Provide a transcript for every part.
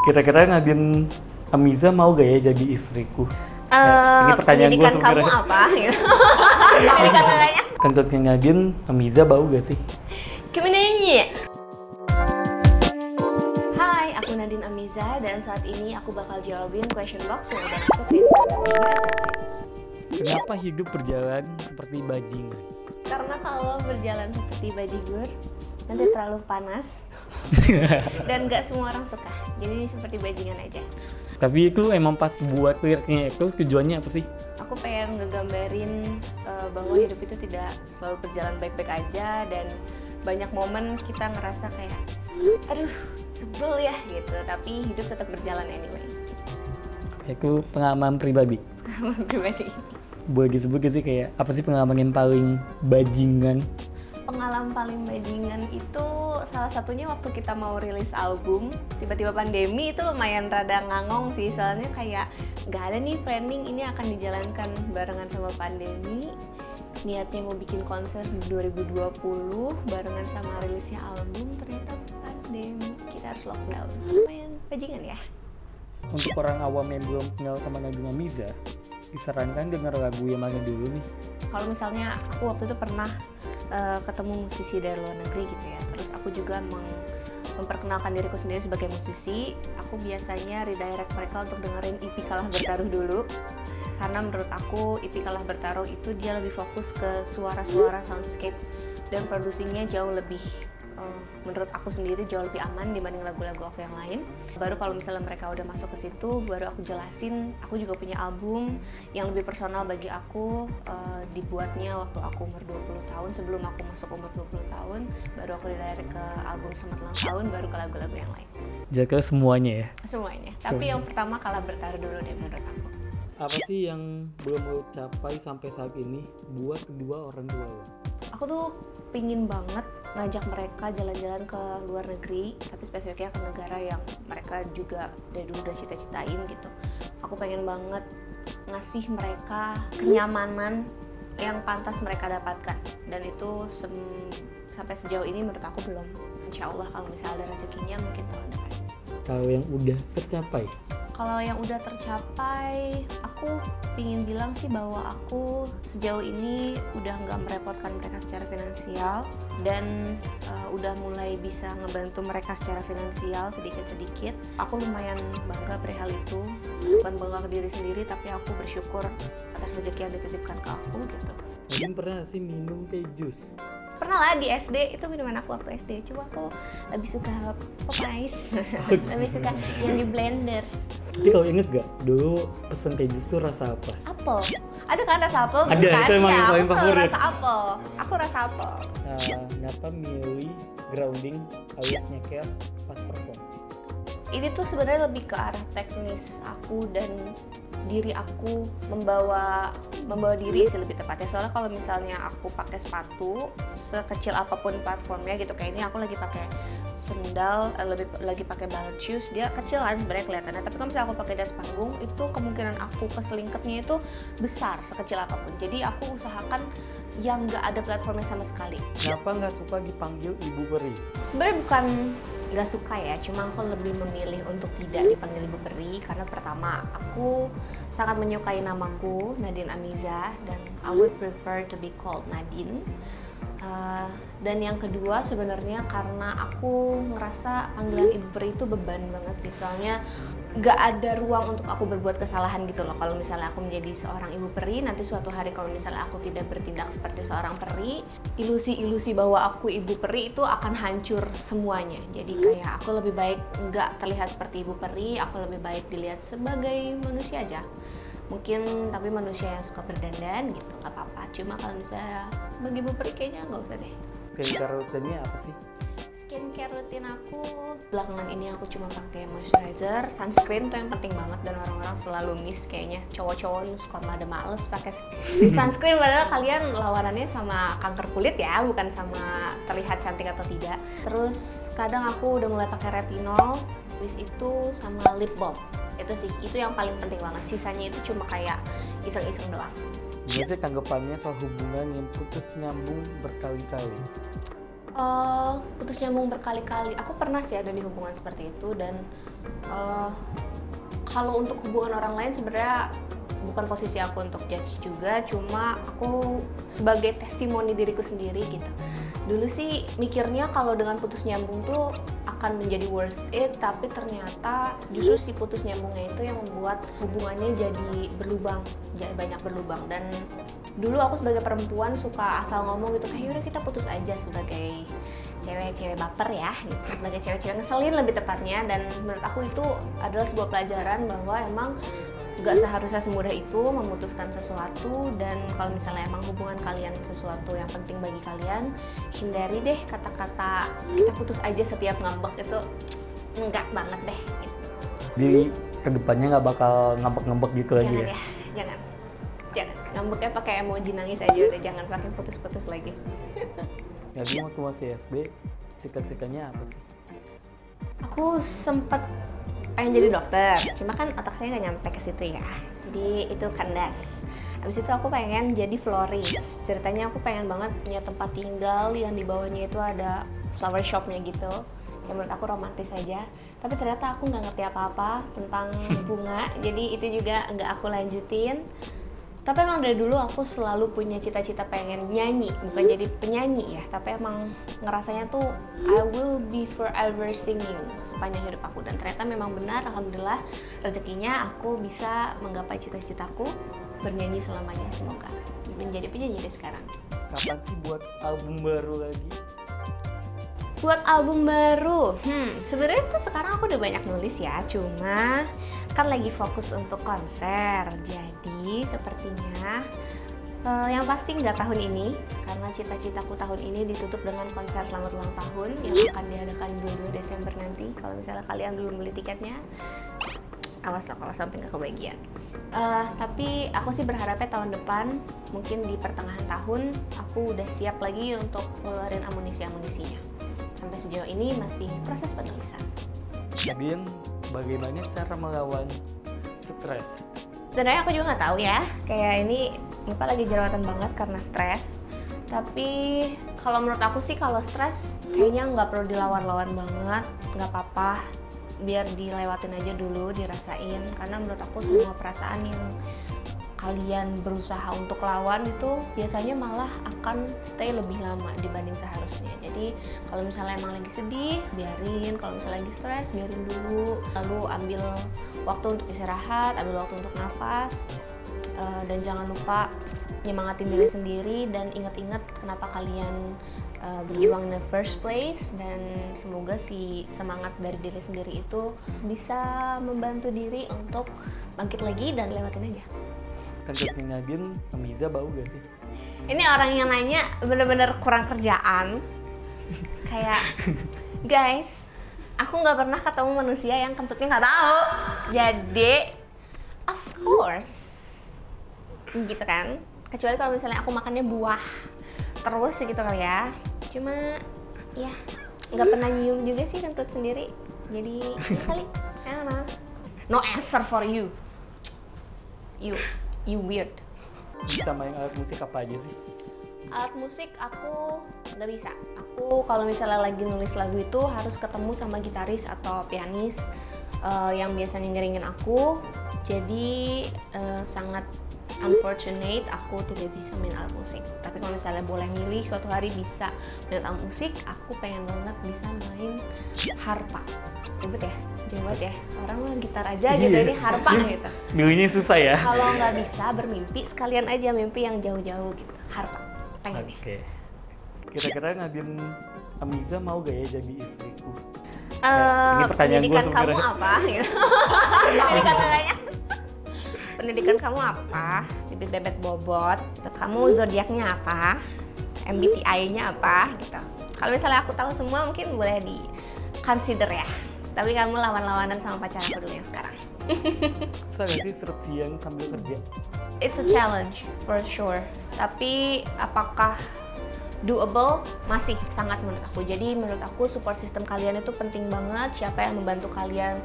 Kira-kira Nadine Amiza mau gak ya jadi istriku? Ini pertanyaan gue pendidikan kamu sebenarnya. apa? Pendidikan katanya. Kentutnya Nadine Amiza bau gak sih? Kemenanya. Hai, aku Nadine Amiza dan saat ini aku bakal jawabin question box yang udah masuk di Instagram USS. Kenapa hidup berjalan seperti bajingan? Karena kalau berjalan seperti bajigur nanti terlalu panas dan nggak semua orang suka. Jadi seperti bajingan aja. Tapi itu emang pas buat liriknya itu tujuannya apa sih? Aku pengen ngegambarin bahwa hidup itu tidak selalu berjalan baik-baik aja dan banyak momen kita ngerasa kayak aduh sebel ya gitu, tapi hidup tetap berjalan anyway. Itu pengalaman pribadi. Pengalaman pribadi. Boleh disebut gak sih kayak apa sih pengalaman yang paling bajingan? Pengalaman paling bajingan itu salah satunya waktu kita mau rilis album, tiba-tiba pandemi itu lumayan rada ngangong sih, soalnya kayak nggak ada nih planning ini akan dijalankan barengan sama pandemi. Niatnya mau bikin konser di 2020 barengan sama rilisnya album, ternyata pandemi, kita harus lockdown. Lumayan bajingan ya. Untuk orang awam yang belum kenal sama Nadine Amiza, disarankan denger lagu yang mana dulu nih? Kalau misalnya aku waktu itu pernah ketemu musisi dari luar negeri gitu ya, terus aku juga memperkenalkan diriku sendiri sebagai musisi. Aku biasanya redirect mereka untuk dengerin EP Kalah Bertaruh dulu, karena menurut aku EP Kalah Bertaruh itu dia lebih fokus ke suara-suara soundscape dan produksinya jauh lebih menurut aku sendiri jauh lebih aman dibanding lagu-lagu aku yang lain. Baru kalau misalnya mereka udah masuk ke situ, baru aku jelasin aku juga punya album yang lebih personal bagi aku, dibuatnya waktu aku umur 20 tahun, sebelum aku masuk umur 20 tahun, baru aku direct ke album Selamat Ulang Tahun, baru ke lagu-lagu yang lain. Jadi semuanya ya? Semuanya. Tapi yang pertama Kalah Bertaruh dulu deh menurut aku. Apa sih yang belum lo capai sampai saat ini buat kedua orang tua lo? Aku tuh pingin banget ngajak mereka jalan-jalan ke luar negeri, tapi spesifiknya ke negara yang mereka juga dari dulu udah cita-citain gitu. Aku pengen banget ngasih mereka kenyamanan yang pantas mereka dapatkan, dan itu sampai sejauh ini menurut aku belum. Insya Allah kalau misalnya ada rezekinya mungkin tahun depan. Kalau yang udah tercapai? Kalau yang udah tercapai, aku pingin bilang sih bahwa aku sejauh ini udah nggak merepotkan mereka secara finansial dan udah mulai bisa ngebantu mereka secara finansial sedikit-sedikit. Aku lumayan bangga perihal itu, bukan bangga ke diri sendiri, tapi aku bersyukur atas rezeki yang dititipkan ke aku gitu. Nadine pernah sih minum teh jus? Pernah lah di SD, itu minuman aku waktu SD, cuma aku lebih suka pop ice, lebih suka yang di blender. Tapi kalau inget gak, dulu pesen teh jus tuh rasa apa? Apel, ada kan rasa apel? Ada, bukan? itu emang Ya, yang paling aku selalu favorit. rasa apel, aku rasa apel. Kenapa milih grounding alias nyeker pas perform? Ini tuh sebenarnya lebih ke arah teknis aku dan diri aku membawa diri sih lebih tepatnya. Soalnya kalau misalnya aku pakai sepatu sekecil apapun platformnya gitu, kayak ini aku lagi pakai sendal, lagi pakai ball shoes, dia kecil kan sebenarnya kelihatannya, tapi kalau misalnya aku pakai das panggung itu kemungkinan aku keselingketnya itu besar sekecil apapun. Jadi aku usahakan yang nggak ada platformnya sama sekali. Kenapa nggak suka dipanggil Ibu Peri? Sebenarnya bukan nggak suka ya, cuma aku lebih memilih untuk tidak dipanggil Ibu Peri karena pertama aku sangat menyukai namaku Nadine Amiza dan I would prefer to be called Nadine. Dan yang kedua sebenarnya karena aku ngerasa panggilan Ibu Peri itu beban banget sih, soalnya nggak ada ruang untuk aku berbuat kesalahan gitu loh. Kalau misalnya aku menjadi seorang Ibu Peri, nanti suatu hari kalau misalnya aku tidak bertindak seperti seorang peri, ilusi-ilusi bahwa aku Ibu Peri itu akan hancur semuanya. Jadi kayak aku lebih baik nggak terlihat seperti Ibu Peri, aku lebih baik dilihat sebagai manusia aja. Mungkin tapi manusia yang suka berdandan gitu, nggak apa-apa. Cuma kalau misalnya sebagai Ibu Peri kayaknya nggak usah deh. Skincare rutinnya apa sih? Skincare rutin aku belakangan ini aku cuma pakai moisturizer, sunscreen tuh yang penting banget dan orang-orang selalu miss kayaknya. Cowok-cowok suka pada males pakai sunscreen, padahal kalian lawanannya sama kanker kulit ya, bukan sama terlihat cantik atau tidak. Terus kadang aku udah mulai pakai retinol, habis itu sama lip balm. Itu sih, itu yang paling penting banget. Sisanya itu cuma kayak iseng-iseng doang. Gimana sih tanggapannya soal hubungan yang putus nyambung berkali-kali? Putus nyambung berkali-kali. Aku pernah sih ada di hubungan seperti itu, dan kalau untuk hubungan orang lain sebenarnya bukan posisi aku untuk judge juga, cuma aku sebagai testimoni diriku sendiri gitu. Dulu sih mikirnya kalau dengan putus nyambung tuh akan menjadi worth it, tapi ternyata justru si putus nyambungnya itu yang membuat hubungannya jadi berlubang, jadi banyak berlubang. Dan dulu aku sebagai perempuan suka asal ngomong gitu, kayak yaudah kita putus aja, sebagai cewek-cewek baper ya gitu, sebagai cewek-cewek ngeselin lebih tepatnya. Dan menurut aku itu adalah sebuah pelajaran bahwa emang gak seharusnya semudah itu memutuskan sesuatu. Dan kalau misalnya emang hubungan kalian sesuatu yang penting bagi kalian, hindari deh kata-kata kita putus aja setiap ngambek, itu enggak banget deh gitu. Jadi kedepannya nggak bakal ngambek-ngambek gitu lagi Jangan ya? jangan ngambeknya pakai emoji nangis aja udah, jangan pakai putus-putus lagi. Jadi waktu masih SD, cita-citanya apa sih? Aku sempet pengen jadi dokter, cuma kan otak saya nggak nyampe ke situ ya, jadi itu kandas. Abis itu aku pengen jadi florist. Ceritanya aku pengen banget punya tempat tinggal yang di bawahnya itu ada flower shopnya gitu, yang menurut aku romantis aja. Tapi ternyata aku nggak ngerti apa-apa tentang bunga, jadi itu juga nggak aku lanjutin. Tapi emang dari dulu aku selalu punya cita-cita pengen nyanyi, bukan jadi penyanyi ya, tapi emang ngerasanya tuh I will be forever singing sepanjang hidup aku. Dan ternyata memang benar, alhamdulillah rezekinya aku bisa menggapai cita-citaku bernyanyi selamanya, semoga menjadi penyanyi deh sekarang. Kapan sih buat album baru lagi? Buat album baru, sebenarnya tuh sekarang aku udah banyak nulis ya, cuma kan lagi fokus untuk konser. Jadi sepertinya yang pasti nggak tahun ini, karena cita-citaku tahun ini ditutup dengan konser selamat ulang tahun yang akan diadakan 22 Desember nanti. Kalau misalnya kalian belum beli tiketnya, awas loh kalau sampai nggak kebagian. Tapi aku sih berharapnya tahun depan, mungkin di pertengahan tahun, aku udah siap lagi untuk ngeluarin amunisi-amunisinya. Sampai sejauh ini masih proses penulisan. Kemudian bagaimana cara melawan stres? Sebenarnya aku juga nggak tahu ya, kayak ini muka lagi jerawatan banget karena stres. Tapi kalau menurut aku sih kalau stres kayaknya nggak perlu dilawan-lawan banget, nggak apa-apa, biar dilewatin aja dulu, dirasain. Karena menurut aku semua perasaan yang kalian berusaha untuk lawan itu biasanya malah akan stay lebih lama dibanding seharusnya. Jadi kalau misalnya emang lagi sedih, biarin. Kalau misalnya lagi stres, biarin dulu. Lalu ambil waktu untuk istirahat, ambil waktu untuk nafas, dan jangan lupa nyemangatin diri sendiri dan ingat-ingat kenapa kalian berjuang in the first place. Dan semoga si semangat dari diri sendiri itu bisa membantu diri untuk bangkit lagi dan lewatin aja. Kentutnya Nadine, Amiza bau gak sih? Ini orang yang nanya bener-bener kurang kerjaan. Kayak, guys, aku nggak pernah ketemu manusia yang kentutnya nggak bau. Jadi, of course, gitu kan. Kecuali kalau misalnya aku makannya buah terus gitu kali ya. Cuma, ya nggak pernah nyium juga sih kentut sendiri. Jadi, ya kali, no answer for you. You weird. Bisa main alat musik apa aja sih? Alat musik aku nggak bisa. Aku kalau misalnya lagi nulis lagu itu harus ketemu sama gitaris atau pianis yang biasanya ngeringin aku. Jadi sangat unfortunate aku tidak bisa main alat musik. Tapi kalau misalnya boleh milih suatu hari bisa main alat musik, aku pengen banget bisa main harpa. Ribet ya, jauh ya. Orang mah gitar aja gitu, ini harpa gitu. Milihnya susah ya? Kalau nggak bisa bermimpi, sekalian aja mimpi yang jauh-jauh gitu. Harpa, pengen ya. Oke. Kira-kira Nadine Amiza mau gak ya jadi istriku? Ini pertanyaan pendidikan gua kamu sebenarnya. apa? Pendidikan katanya. Pendidikan kamu apa? Bibit bebek bobot. Kamu zodiaknya apa? MBTI-nya apa? Gitu. Kalau misalnya aku tahu semua, mungkin boleh di consider ya. Tapi kamu lawan-lawanan sama pacar aku dulu yang sekarang. Susah gak sih serap siang sambil kerja? It's a challenge for sure. Tapi apakah doable? Masih sangat menurut aku. Jadi menurut aku support system kalian itu penting banget. Siapa yang membantu kalian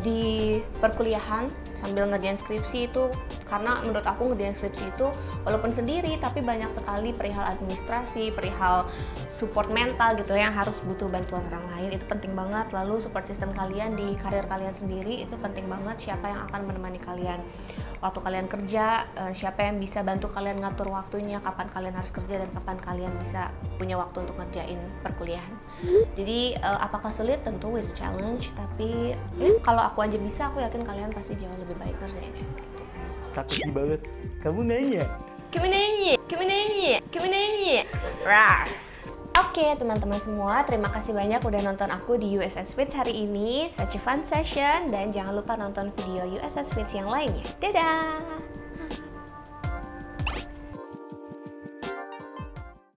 di perkuliahan, sambil ngerjain skripsi itu, karena menurut aku ngerjain skripsi itu walaupun sendiri tapi banyak sekali perihal administrasi, perihal support mental gitu yang harus butuh bantuan orang lain, itu penting banget. Lalu support system kalian di karir kalian sendiri itu penting banget, siapa yang akan menemani kalian waktu kalian kerja, siapa yang bisa bantu kalian ngatur waktunya, kapan kalian harus kerja dan kapan kalian bisa punya waktu untuk ngerjain perkuliahan. Jadi apakah sulit? Tentu is challenge, tapi kalau aku aja bisa, aku yakin kalian pasti jauh lebih baik ngerjainnya. Takut dibales, kamu nanya. Rar. Oke, teman-teman semua, terima kasih banyak udah nonton aku di USS Fits hari ini. Such a fun session, dan jangan lupa nonton video USS Fits yang lainnya. Dadah!